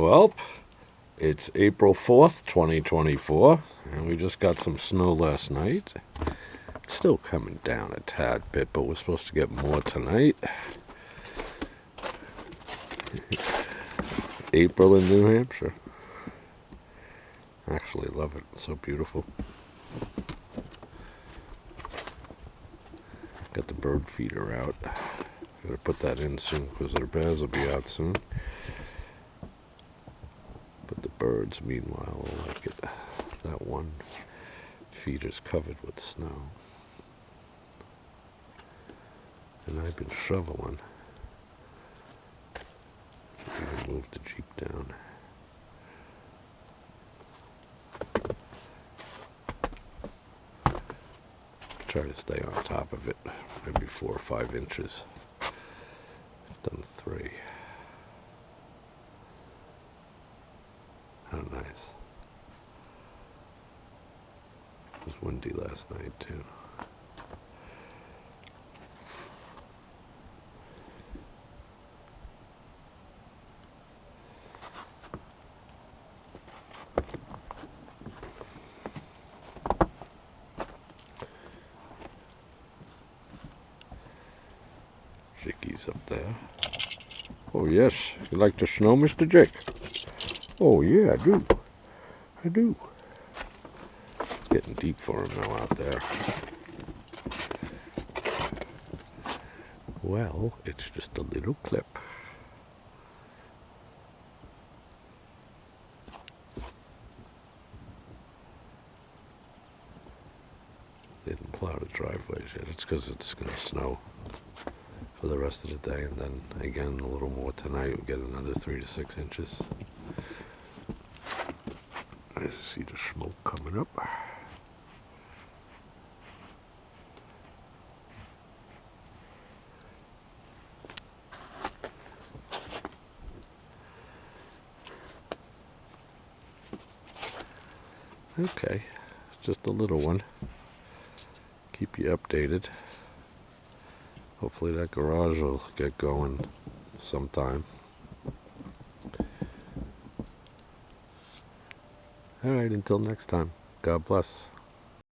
Well, it's April 4th, 2024, and we just got some snow last night. It's still coming down a tad bit, but we're supposed to get more tonight. April in New Hampshire. Actually love it. It's so beautiful. Got the bird feeder out. Gotta put that in soon because their bears will be out soon. But the birds, meanwhile, will like it. That one feeder's covered with snow. And I've been shoveling. Even moved the Jeep down. Try to stay on top of it, maybe 4 or 5 inches. I've done 3. How nice. It was windy last night too. Jiggy's up there. Oh yes, you like the snow, Mr. Jake? Oh yeah, I do. I do. It's getting deep for him now out there. Well, it's just a little clip. They didn't plow the driveways yet. It's because it's going to snow for the rest of the day, and then again a little more tonight. We'll get another 3 to 6 inches. I see the smoke coming up. Okay, just a little one. Keep you updated. Hopefully that garage will get going sometime. Alright, until next time. God bless.